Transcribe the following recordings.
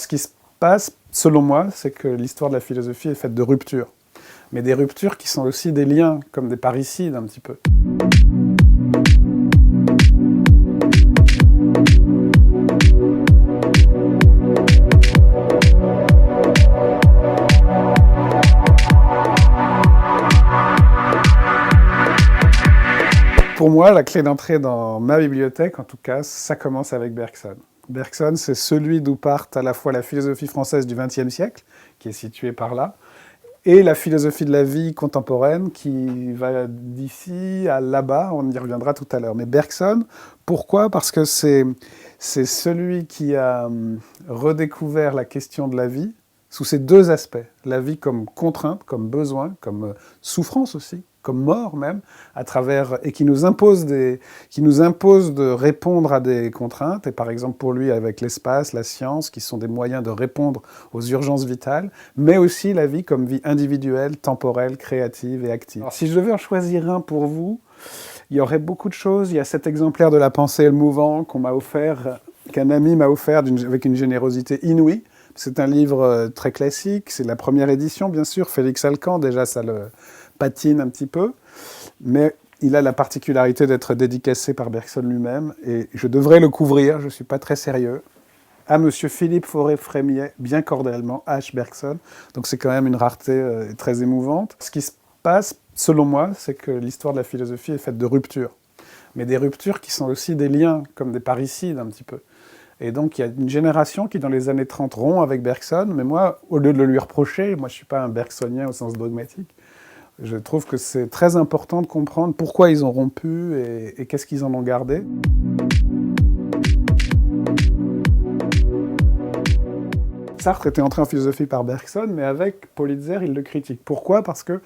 ce qui se passe, selon moi, c'est que l'histoire de la philosophie est faite de ruptures. Mais des ruptures qui sont aussi des liens, comme des parricides un petit peu. Pour moi, la clé d'entrée dans ma bibliothèque, en tout cas, ça commence avec Bergson. Bergson, c'est celui d'où partent à la fois la philosophie française du XXe siècle, qui est située par là, et la philosophie de la vie contemporaine qui va d'ici à là-bas, on y reviendra tout à l'heure. Mais Bergson, pourquoi ? Parce que c'est celui qui a redécouvert la question de la vie sous ces deux aspects. La vie comme contrainte, comme besoin, comme souffrance aussi, comme mort même, à travers, et qui nous impose de répondre à des contraintes, et par exemple pour lui avec l'espace, la science, qui sont des moyens de répondre aux urgences vitales, mais aussi la vie comme vie individuelle, temporelle, créative et active. Alors si je devais en choisir un pour vous, il y aurait beaucoup de choses. Il y a cet exemplaire de La pensée et le mouvant qu'on m'a offert, qu'un ami m'a offert avec une générosité inouïe. C'est un livre très classique, c'est la première édition bien sûr, Félix Alcan, déjà ça le patine un petit peu, mais il a la particularité d'être dédicacé par Bergson lui-même, et je devrais le couvrir, je ne suis pas très sérieux, à Monsieur Philippe Fauré-Frémiet, bien cordialement, H. Bergson, donc c'est quand même une rareté très émouvante. Ce qui se passe, selon moi, c'est que l'histoire de la philosophie est faite de ruptures, mais des ruptures qui sont aussi des liens, comme des parricides un petit peu. Et donc il y a une génération qui, dans les années 30, rompt avec Bergson, mais moi, au lieu de le lui reprocher, moi je ne suis pas un bergsonien au sens dogmatique, je trouve que c'est très important de comprendre pourquoi ils ont rompu et qu'est-ce qu'ils en ont gardé. Sartre était entré en philosophie par Bergson, mais avec Politzer, il le critique. Pourquoi ? Parce que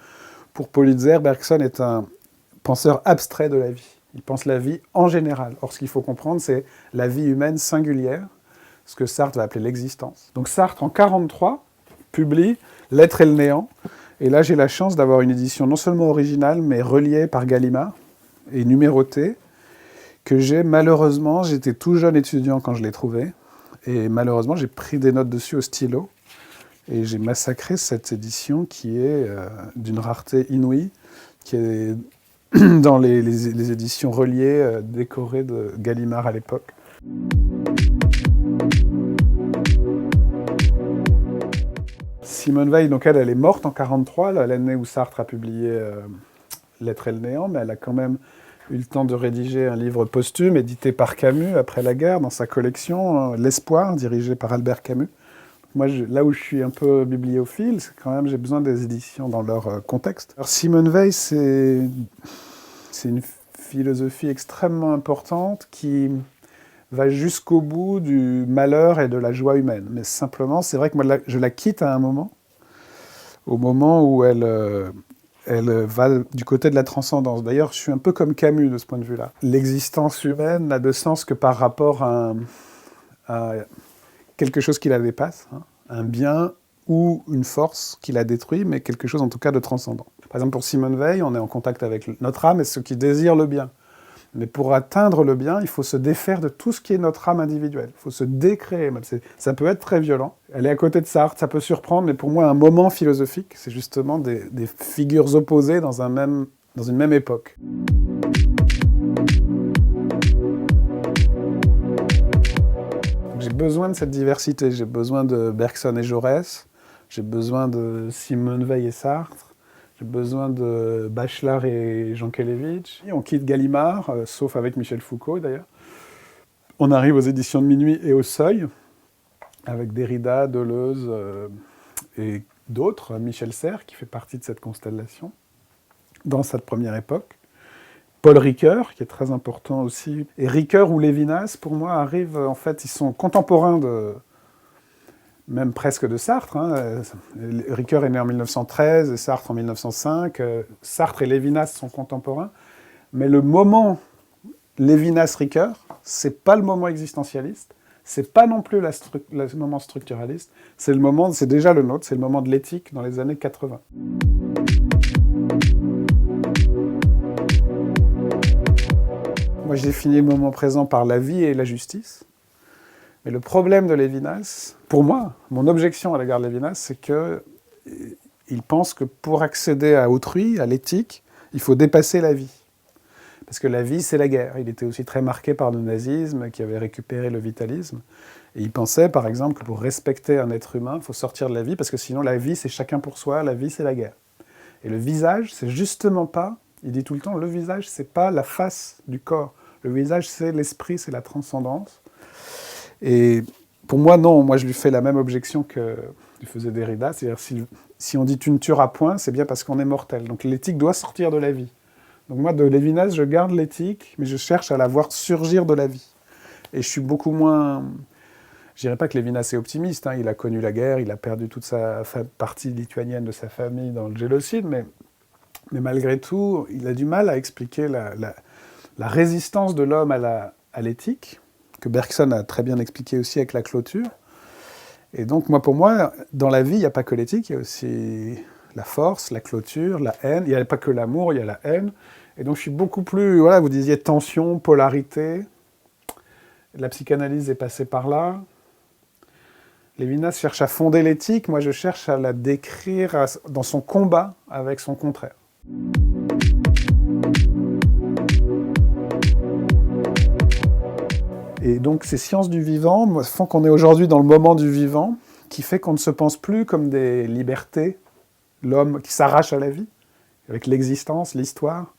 pour Politzer, Bergson est un penseur abstrait de la vie. Il pense la vie en général. Or, ce qu'il faut comprendre, c'est la vie humaine singulière, ce que Sartre va appeler l'existence. Donc Sartre, en 1943, publie « L'être et le néant ». Et là, j'ai la chance d'avoir une édition non seulement originale, mais reliée par Gallimard et numérotée, que j'ai malheureusement, j'étais tout jeune étudiant quand je l'ai trouvée, et malheureusement, j'ai pris des notes dessus au stylo, et j'ai massacré cette édition qui est d'une rareté inouïe, qui est dans les éditions reliées, décorées de Gallimard à l'époque. Simone Weil, donc elle est morte en 1943, l'année où Sartre a publié L'être et le néant, mais elle a quand même eu le temps de rédiger un livre posthume, édité par Camus après la guerre, dans sa collection L'Espoir, dirigé par Albert Camus. Moi, là où je suis un peu bibliophile, c'est quand même, j'ai besoin des éditions dans leur contexte. Alors Simone Weil, c'est une philosophie extrêmement importante qui va jusqu'au bout du malheur et de la joie humaine. Mais simplement, c'est vrai que moi, je la quitte à un moment, au moment où elle va du côté de la transcendance. D'ailleurs, je suis un peu comme Camus de ce point de vue-là. L'existence humaine n'a de sens que par rapport à quelque chose qui la dépasse, hein, un bien ou une force qui la détruit, mais quelque chose en tout cas de transcendant. Par exemple, pour Simone Weil, on est en contact avec notre âme et ceux qui désirent le bien. Mais pour atteindre le bien, il faut se défaire de tout ce qui est notre âme individuelle. Il faut se décréer. Ça peut être très violent. Elle est à côté de Sartre, ça peut surprendre, mais pour moi, un moment philosophique, c'est justement des figures opposées dans une même époque. J'ai besoin de cette diversité. J'ai besoin de Bergson et Jaurès. J'ai besoin de Simone Weil et Sartre. J'ai besoin de Bachelard et Jankélévitch. On quitte Gallimard, sauf avec Michel Foucault d'ailleurs. On arrive aux éditions de Minuit et au Seuil, avec Derrida, Deleuze et d'autres, Michel Serres, qui fait partie de cette constellation, dans cette première époque. Paul Ricoeur, qui est très important aussi. Et Ricoeur ou Lévinas, pour moi, arrivent, en fait, ils sont contemporains même presque de Sartre. Hein. Ricoeur est né en 1913, et Sartre en 1905. Sartre et Lévinas sont contemporains. Mais le moment Lévinas-Ricoeur, c'est pas le moment existentialiste, c'est pas non plus le moment structuraliste, c'est déjà le nôtre, c'est le moment de l'éthique dans les années 80. Moi, je définis le moment présent par la vie et la justice. Mais le problème de Lévinas, pour moi, mon objection à l'égard de Lévinas, c'est qu'il pense que pour accéder à autrui, à l'éthique, il faut dépasser la vie. Parce que la vie, c'est la guerre. Il était aussi très marqué par le nazisme, qui avait récupéré le vitalisme. Et il pensait, par exemple, que pour respecter un être humain, il faut sortir de la vie, parce que sinon la vie, c'est chacun pour soi, la vie, c'est la guerre. Et le visage, c'est justement pas, il dit tout le temps, le visage, c'est pas la face du corps. Le visage, c'est l'esprit, c'est la transcendance. Et pour moi, non, moi je lui fais la même objection que lui faisait Derrida, c'est-à-dire si on dit tu ne tueras point, c'est bien parce qu'on est mortel. Donc l'éthique doit sortir de la vie. Donc moi, de Lévinas, je garde l'éthique, mais je cherche à la voir surgir de la vie. Et je suis beaucoup moins... Je dirais pas que Lévinas est optimiste, hein. Il a connu la guerre, il a perdu toute sa partie lituanienne de sa famille dans le génocide, mais malgré tout, il a du mal à expliquer la résistance de l'homme à l'éthique, que Bergson a très bien expliqué aussi avec la clôture. Et donc, pour moi, dans la vie, il n'y a pas que l'éthique, il y a aussi la force, la clôture, la haine. Il n'y a pas que l'amour, il y a la haine. Et donc, je suis beaucoup plus... Voilà, vous disiez tension, polarité. La psychanalyse est passée par là. Lévinas cherche à fonder l'éthique. Moi, je cherche à la décrire dans son combat avec son contraire. Et donc ces sciences du vivant font qu'on est aujourd'hui dans le moment du vivant, qui fait qu'on ne se pense plus comme des libertés, l'homme qui s'arrache à la vie, avec l'existence, l'histoire,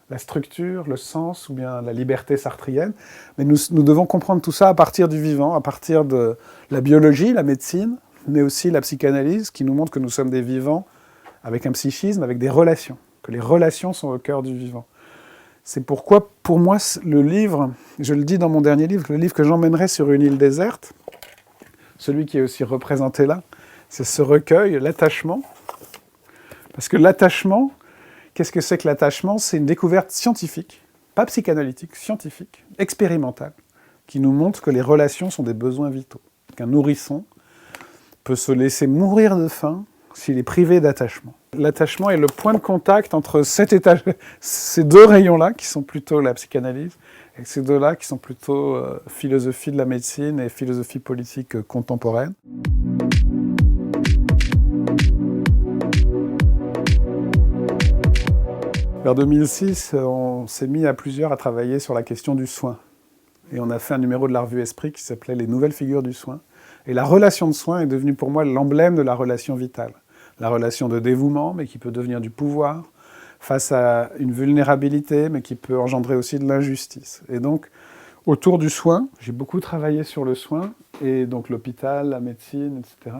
la structure, le sens, ou bien la liberté sartrienne. Mais nous devons comprendre tout ça à partir du vivant, à partir de la biologie, la médecine, mais aussi la psychanalyse, qui nous montre que nous sommes des vivants avec un psychisme, avec des relations, que les relations sont au cœur du vivant. C'est pourquoi, pour moi, le livre, je le dis dans mon dernier livre, le livre que j'emmènerai sur une île déserte, celui qui est aussi représenté là, c'est ce recueil, L'attachement. Parce que l'attachement, qu'est-ce que c'est que l'attachement? C'est une découverte scientifique, pas psychanalytique, scientifique, expérimentale, qui nous montre que les relations sont des besoins vitaux. Qu'un nourrisson peut se laisser mourir de faim s'il est privé d'attachement. L'attachement est le point de contact entre ces deux rayons-là, qui sont plutôt la psychanalyse, et ces deux-là, qui sont plutôt philosophie de la médecine et philosophie politique contemporaine. Vers 2006, on s'est mis à plusieurs à travailler sur la question du soin. Et on a fait un numéro de la revue Esprit qui s'appelait « Les nouvelles figures du soin ». Et la relation de soin est devenue pour moi l'emblème de la relation vitale. La relation de dévouement, mais qui peut devenir du pouvoir, face à une vulnérabilité, mais qui peut engendrer aussi de l'injustice. Et donc, autour du soin, j'ai beaucoup travaillé sur le soin, et donc l'hôpital, la médecine, etc.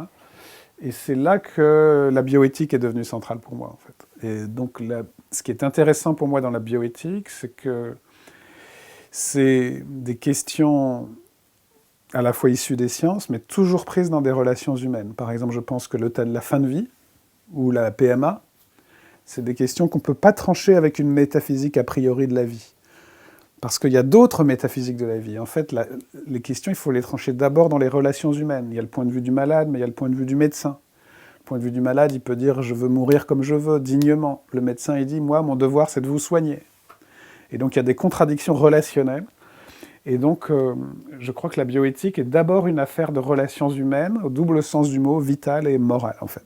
Et c'est là que la bioéthique est devenue centrale pour moi, en fait. Et donc, ce qui est intéressant pour moi dans la bioéthique, c'est que c'est des questions à la fois issues des sciences, mais toujours prises dans des relations humaines. Par exemple, je pense que la fin de vie, ou la PMA, c'est des questions qu'on ne peut pas trancher avec une métaphysique a priori de la vie. Parce qu'il y a d'autres métaphysiques de la vie. En fait, les questions, il faut les trancher d'abord dans les relations humaines. Il y a le point de vue du malade, mais il y a le point de vue du médecin. Le point de vue du malade, il peut dire « je veux mourir comme je veux, dignement ». Le médecin, il dit « moi, mon devoir, c'est de vous soigner ». Et donc, il y a des contradictions relationnelles. Et donc, je crois que la bioéthique est d'abord une affaire de relations humaines, au double sens du mot, vitale et morale, en fait.